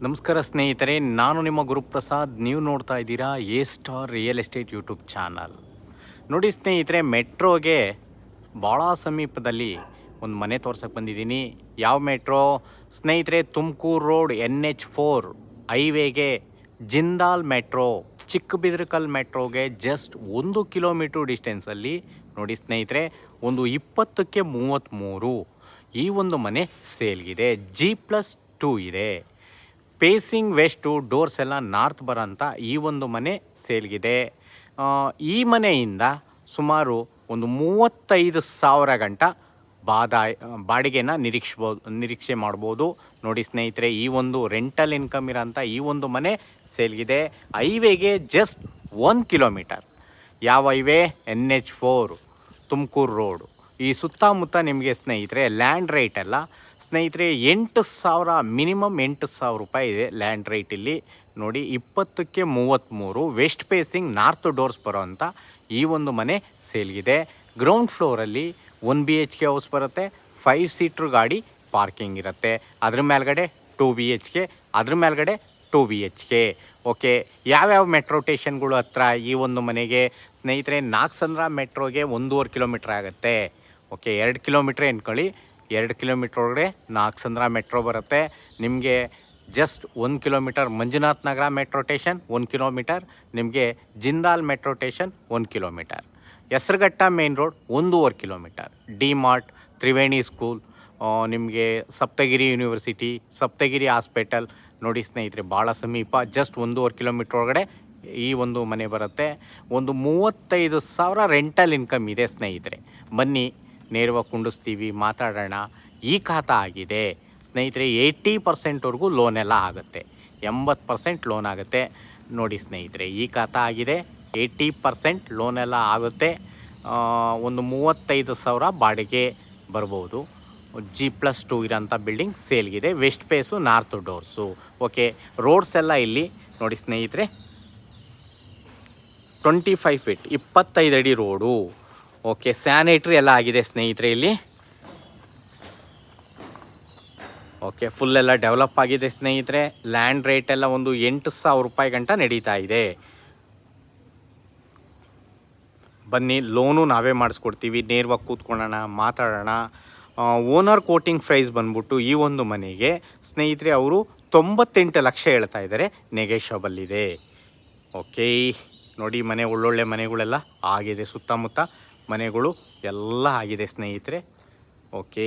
ನಮಸ್ಕಾರ ಸ್ನೇಹಿತರೆ, ನಾನು ನಿಮ್ಮ ಗುರುಪ್ರಸಾದ್. ನೀವು ನೋಡ್ತಾ ಇದ್ದೀರಾ A star real estate YouTube channel. ನೋಡಿ ಸ್ನೇಹಿತರೆ, ಮೆಟ್ರೋಗೆ ಭಾಳ ಸಮೀಪದಲ್ಲಿ ಒಂದು ಮನೆ ತೋರ್ಸಕ್ಕೆ ಬಂದಿದ್ದೀನಿ. ಯಾವ ಮೆಟ್ರೋ ಸ್ನೇಹಿತರೆ? ತುಮಕೂರು ರೋಡ್ NH4 ಹೈವೇಗೆ ಜಿಂದಾಲ್ ಮೆಟ್ರೋ, ಚಿಕ್ಕಬಿದರಕಲ್ ಮೆಟ್ರೋಗೆ ಜಸ್ಟ್ 1 ಕಿಲೋಮೀಟ್ರ್ ಡಿಸ್ಟೆನ್ಸಲ್ಲಿ ನೋಡಿ ಸ್ನೇಹಿತರೆ, ಒಂದು 20ಕ್ಕೆ 33 ಈ ಒಂದು ಮನೆ ಸೇಲ್ಗಿದೆ. G+2 ಇದೆ. ಫೇಸಿಂಗ್ ವೆಸ್ಟು, ಡೋರ್ಸ್ ಎಲ್ಲ ನಾರ್ತ್ ಬರೋಂಥ ಈ ಒಂದು ಮನೆ ಸೇಲ್ಗಿದೆ. ಈ ಮನೆಯಿಂದ ಸುಮಾರು ಒಂದು 35,000 ಗಂಟ ಬಾಡಿಗೆನ ನಿರೀಕ್ಷೆ ಮಾಡ್ಬೋದು. ನೋಡಿ ಸ್ನೇಹಿತರೆ, ಈ ಒಂದು ರೆಂಟಲ್ ಇನ್ಕಮ್ ಇರೋಂಥ ಈ ಒಂದು ಮನೆ ಸೇಲ್ಗಿದೆ. ಹೈವೇಗೆ ಜಸ್ಟ್ 1 ಕಿಲೋಮೀಟರ್. ಯಾವ ಹೈವೇ? NH4 Tumakuru road. ಈ ಸುತ್ತಮುತ್ತ ನಿಮಗೆ ಸ್ನೇಹಿತರೆ ಲ್ಯಾಂಡ್ ರೇಟ್ ಎಲ್ಲ ಸ್ನೇಹಿತರೆ 8,000, ಮಿನಿಮಮ್ 8,000 ರೂಪಾಯಿ ಇದೆ ಲ್ಯಾಂಡ್ ರೇಟ್ ಇಲ್ಲಿ. ನೋಡಿ, 20ಕ್ಕೆ 33 ವೆಸ್ಟ್ ಫೇಸಿಂಗ್ ನಾರ್ತ್ ಡೋರ್ಸ್ ಬರೋವಂಥ ಈ ಒಂದು ಮನೆ ಸೇಲ್ಗಿದೆ. ಗ್ರೌಂಡ್ ಫ್ಲೋರಲ್ಲಿ 1 BHK ಹೌಸ್ ಬರುತ್ತೆ. 5 ಸೀಟ್ರ್ ಗಾಡಿ ಪಾರ್ಕಿಂಗ್ ಇರುತ್ತೆ. ಅದ್ರ ಮೇಲ್ಗಡೆ 2 BHK, ಅದ್ರ ಮೇಲ್ಗಡೆ 2 BHK. ಓಕೆ, ಯಾವ್ಯಾವ ಮೆಟ್ರೋ ಸ್ಟೇಷನ್ಗಳು ಹತ್ರ ಈ ಒಂದು ಮನೆಗೆ ಸ್ನೇಹಿತರೆ? ನಾಗಸಂದ್ರ ಮೆಟ್ರೋಗೆ 1.5 ಕಿಲೋಮೀಟ್ರ್ ಆಗುತ್ತೆ. ಓಕೆ, 2 ಕಿಲೋಮೀಟ್ರ್ ಎನ್ಕೊಳ್ಳಿ. 2 ಕಿಲೋಮೀಟ್ರ್ ಒಳಗಡೆ ನಾಗಸಂದ್ರ ಮೆಟ್ರೋ ಬರುತ್ತೆ. ನಿಮಗೆ just 1 kilometre Manjunath Nagar metro station, 1 kilometre. ನಿಮಗೆ Jindal metro station 1 kilometre. Hesaraghatta main road 1.5 kilometre. D mart, Triveni school, ನಿಮಗೆ ಸಪ್ತಗಿರಿ ಯೂನಿವರ್ಸಿಟಿ, ಸಪ್ತಗಿರಿ ಹಾಸ್ಪಿಟಲ್. ನೋಡಿ ಸ್ನೇಹಿತರೆ, ಭಾಳ ಸಮೀಪ. ಜಸ್ಟ್ 1.5 ಕಿಲೋಮೀಟ್ರ್ ಒಳಗಡೆ ಈ ಒಂದು ಮನೆ ಬರುತ್ತೆ. ಒಂದು 35,000 ರೆಂಟಲ್ ಇನ್ಕಮ್ ಇದೆ ಸ್ನೇಹಿತರೆ. ಬನ್ನಿ, ನೇರವಾಗಿ ಕುಂಡಿಸ್ತೀವಿ, ಮಾತಾಡೋಣ. ಈ ಖಾತಾ ಆಗಿದೆ ಸ್ನೇಹಿತರೆ. 80%ವರೆಗೂ ಲೋನ್ ಎಲ್ಲ ಆಗುತ್ತೆ. 80% ಲೋನ್ ಆಗುತ್ತೆ. ನೋಡಿ ಸ್ನೇಹಿತರೆ, ಈ ಖಾತಾ ಆಗಿದೆ. 80% ಲೋನ್ ಎಲ್ಲ ಆಗುತ್ತೆ. ಒಂದು 35,000 ಬಾಡಿಗೆ ಬರ್ಬೋದು. G+2 ಇರೋಂಥ ಬಿಲ್ಡಿಂಗ್ ಸೇಲ್ಗಿದೆ. West face, north doors. Okay, roads ಎಲ್ಲ ಇಲ್ಲಿ ನೋಡಿ ಸ್ನೇಹಿತರೆ, 25 ಫೀಟ್ 25 ಅಡಿ ರೋಡು. ಓಕೆ, ಸ್ಯಾನಿಟ್ರಿ ಎಲ್ಲ ಆಗಿದೆ ಸ್ನೇಹಿತರೆ ಇಲ್ಲಿ. ಓಕೆ, ಫುಲ್ಲೆಲ್ಲ ಡೆವಲಪ್ ಆಗಿದೆ ಸ್ನೇಹಿತರೆ. ಲ್ಯಾಂಡ್ ರೇಟ್ ಎಲ್ಲ ಒಂದು 8,000 ರೂಪಾಯಿ ಗಂಟ ನಡೀತಾ ಇದೆ. ಬನ್ನಿ, ಲೋನು ನಾವೇ ಮಾಡಿಸ್ಕೊಡ್ತೀವಿ. ನೇರವಾಗಿ ಕೂತ್ಕೊಳ್ಳೋಣ, ಮಾತಾಡೋಣ. ಓನರ್ ಕೋಟಿಂಗ್ ಪ್ರೈಸ್ ಬಂದ್ಬಿಟ್ಟು ಈ ಒಂದು ಮನೆಗೆ ಸ್ನೇಹಿತರೆ ಅವರು 98 ಲಕ್ಷ ಹೇಳ್ತಾ ಇದ್ದಾರೆ. ನೆಗೆಷಬಲ್ ಇದೆ. ಓಕೆ, ನೋಡಿ, ಮನೆ ಒಳ್ಳೊಳ್ಳೆ ಮನೆಗಳೆಲ್ಲ ಆಗಿದೆ. ಸುತ್ತಮುತ್ತ ಮನೆಗಳು ಎಲ್ಲ ಆಗಿದೆ ಸ್ನೇಹಿತರೆ. ಓಕೆ.